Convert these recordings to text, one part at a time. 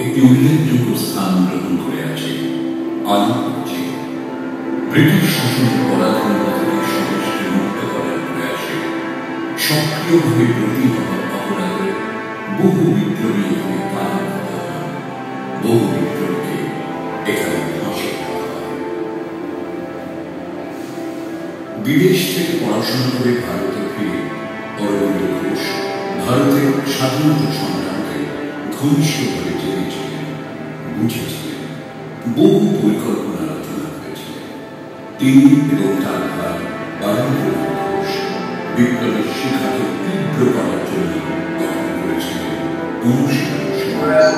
একটি উল্লেখযোগ্য স্থান গ্রহণ করে আছে আলিপুর জেলা। ব্রিটিশ শাসনের পরাধীনতা থেকে সমাজকে মুক্ত করার প্রয়াসে সক্রিয়ভাবে ব্রতী হওয়া অপরাধে বহু বিপ্লবী এখানে কারারুদ্ধ হন, বহু বিপ্লবীকে এখানে ফাঁসি দেওয়া হয়। বিদেশ থেকে পড়াশোনা করে ভারতে ফিরে অরবিন্দ ঘোষ ভারতের স্বাধীনতা সংগ্রামকে ঘনিষ্ঠভাবে জেনেছিলেন, বুঝেছিলেন। বহু পরিকল্পনা রচনা করেছিলেন। তিনি এবং তার ভাই বারীন্দ্রনাথ ঘোষ বিপ্লবের শিখাকে তীব্র করার জন্য গঠন করেছিলেন অনুশীলন সমাজ।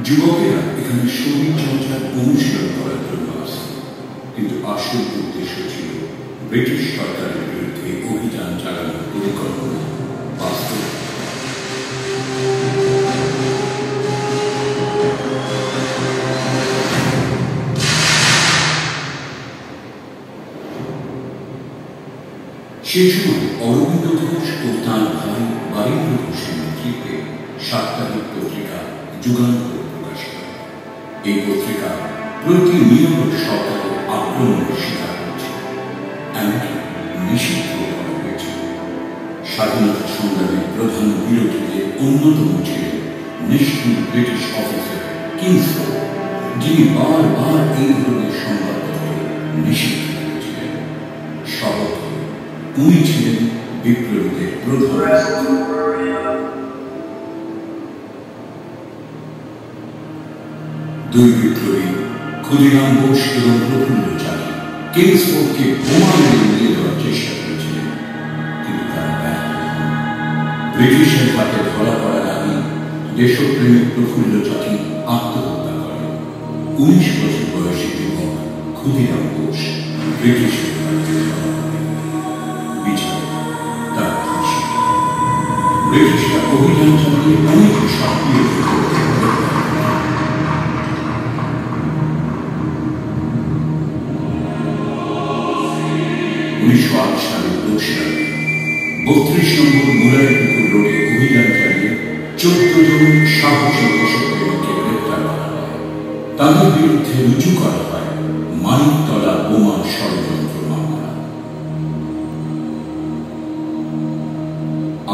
যুবকেরা এখানে শরীর চর্চার অনুশীলন করার জন্য আসে, কিন্তু আসল উদ্দেশ্য ছিল ব্রিটিশ সরকারের বিরুদ্ধে অভিযান চালানোর পরিকল্পনা বাস্তব। সেই সময় অরবিন্দ ঘোষ ও তাঁর ভাই বারীন্দ্র ঘোষের নেতৃত্বে সাপ্তাহিক পত্রিকা যুগান্তর প্রকাশিত। এই পত্রিকা প্রতিনিয়ত সরকারের আক্রমণের শিকার হয়েছে, এমনকি নিষিদ্ধ করা হয়েছে। স্বাধীনতা সংগ্রামের প্রধান বিরোধীদের অন্যতম ছিলেন নিষ্ঠুর ব্রিটিশ অফিসার কিংসফোর্ড, যিনি বারবার এই ধরনের সংবাদপত্র নিষিদ্ধ করেছিলেন। শপথ উনি ছিলেন বিপ্লবীদের প্রধান। দুই বিপ্লবী ক্ষুদিরাম বোস এবং প্রফুল্ল চাকী কিংসফোর্ডকে বোমা মেরে উড়িয়ে দেওয়ার চেষ্টা করেছিলেন, কিন্তু তারা ব্যর্থ হন। ব্রিটিশের হাতে ধরা পড়ার আগে দেশপ্রেমিক প্রফুল্ল চাকী আত্মহত্যা করেন। 19 বছর বয়সী যুবক ক্ষুদিরাম বোস ব্রিটিশের হাতে ধরা পড়েন। বিচারে তার ফাঁসি। ব্রিটিশরা অভিযান চালিয়ে অনেক সক্রিয় 1908 সালের 2 32 নম্বর মুরারিপুকুর রোডে অভিযান চালিয়ে 14 জন সাহসী দেশপ্রেমীকে গ্রেপ্তার করা হয়। তাদের বিরুদ্ধে রুজু করা হয় মানিকতলা বোমা ষড়যন্ত্র মামলা।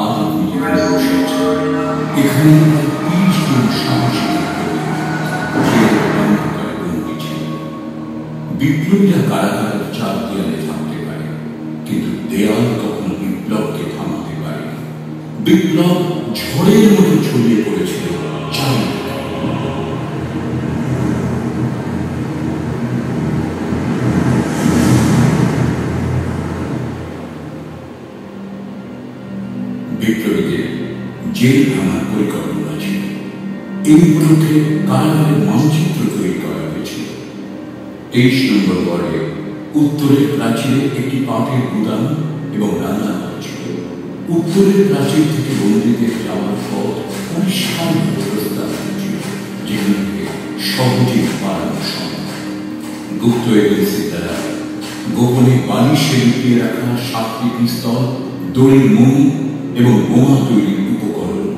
আজ আপনি যেখানে বসে আছেন, এখানে 30 জন সাহসী বিপ্লবীরা কারাগারের চার দেয়ালে থাকতে পারে, কিন্তু দেয়াল কখনো বিপ্লবকে থামাতে পারে। বিপ্লব ঝড়ের মতো ছড়িয়ে পড়েছিল চারিদিকে। বিপ্লবীদের জেল ভাঙার পরিকল্পনা ছিল। এই উপলক্ষে কারাগারের মানচিত্র তৈরি করা হয়েছিল। 23 নম্বর ওয়ার্ডে উত্তরের প্রাচীরে একটি পাটের গুদাম এবং রান্নাঘর ছিল। উত্তরের প্রাচীর থেকে বন্দীদের যাওয়ার পথ পরিষ্কার প্রস্তাব ছিল, যেখান থেকে সহজে পালানো সম্ভব। গুপ্ত এজেন্সি দ্বারা গোপনে বালিশে লুকিয়ে রাখা 7টি পিস্তল, দড়ির মণি এবং বোমা তৈরির উপকরণ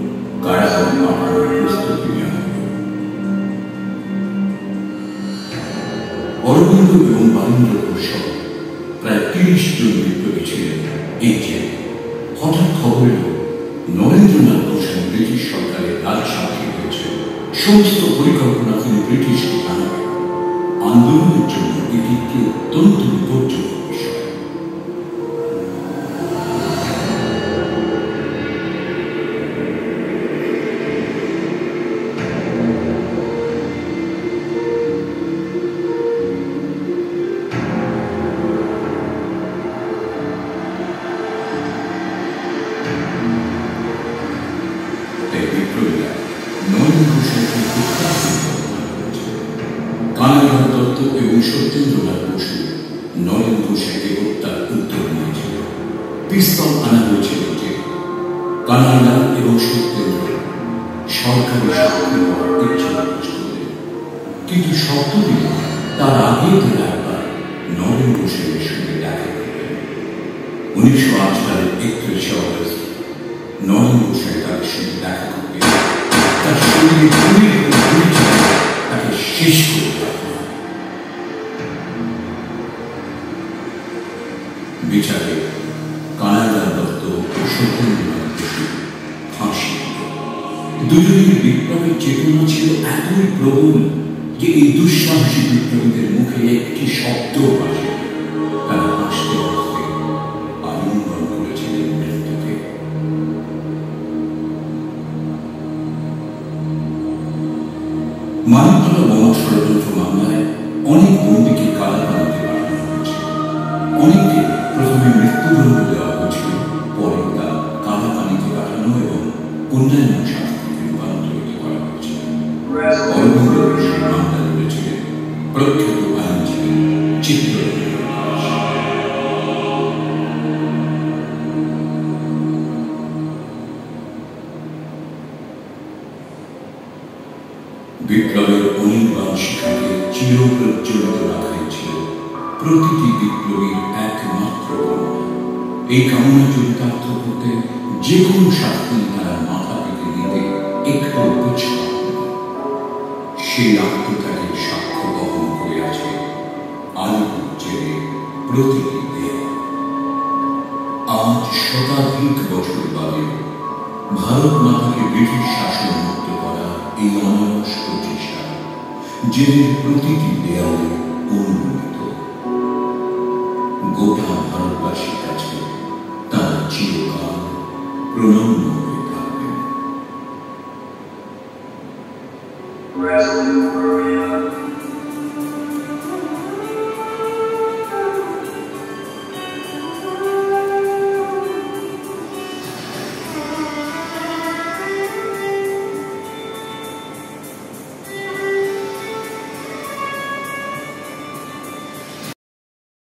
কারাগারে পাঠানোর প্রস্তুতি নেওয়া হল। অরবিন্দ এবং বারীন্দ্র ঘোষ প্রায় 30 জন বিপ্লবী ছিলেন এই জেলে। হঠাৎ খবর এল নরেন্দ্রনাথ ঘোষ ব্রিটিশ সরকারের রাজসাক্ষী হয়েছে। সমস্ত পরিকল্পনা তিনি ব্রিটিশকে জানাবেন। আন্দোলনের জন্য এটি একটি অত্যন্ত বিপজ্জনক বিষয়। কানাইলাল দত্ত এবং সত্যেন্দ্রনাথ বসু নরেন ঘোষের হত্যার উদ্যোগ নিয়েছিল। পিস্তল আনা হয়েছিল যে কানাইলাল এবং সত্যেন্দ্র সরকারি সাক্ষী হওয়ার ইচ্ছা প্রকাশ করলেন, কিন্তু শর্ত দিল তার আগে তারা একবার নরেন ঘোষের সঙ্গে দেখা করবেন। 1908 সালের 31 অগস্ট নরেন্দ্র তাদের সঙ্গে দেখা করবে, তার শরীরে তাকে শেষ করে দেওয়া হয়। বিচারে কানাডা দত্ত ও সত্যেন্দ্রনাথ বসু ফাঁসি। দুজনের বিপ্লবের চেতনা ছিল এতই প্রবল যে এই দুঃসাহসী বিপ্লবীদের মুখে একটি শব্দ আসে। তারা হাসতে হাসতে আলিঙ্গন করেছিলেন মৃত্যুকে। মানিকতলা বোমা ষড়যন্ত্র মামলায় অনেক বন্দীকে কারাগারে পাঠানো হয়েছে। অনেককে প্রথমে মৃত্যুদণ্ড দেওয়া হয়েছিল, পরে তা কারাগারে পাঠানো এবং অন্যান্য শাস্তিতে রূপান্তরিত করা হয়েছিল। অরবিন্দ ঘোষের মামলা লড়েছিলেন প্রখ্যাত আইনজীবী চিত্তরঞ্জন দাস। বিপ্লবের অনির্বাণ শিখাকে চিরপ্রজ্বলিত রাখাই ছিল প্রতিটি বিপ্লবীর একমাত্র কামনা। এই কামনা চরিতার্থ করতে যে কোনো শাস্তি তারা মাথা পেতে নিতে একটু পিছু সেই আত্মত্যাগের সাক্ষ্য বহন করে আছে আলিপুর জেলের প্রতিটি দেহ। আজ শতাধিক বছর বাদে ভারত মাতাকে ব্রিটিশ শাসন মুক্ত করা এই অনায়াস প্রচেষ্টা জেলের প্রতিটি দেয়ালে অনুমোদিত। গোটা ভারতবাসীর কাছে তার চিরকাল প্রণম্য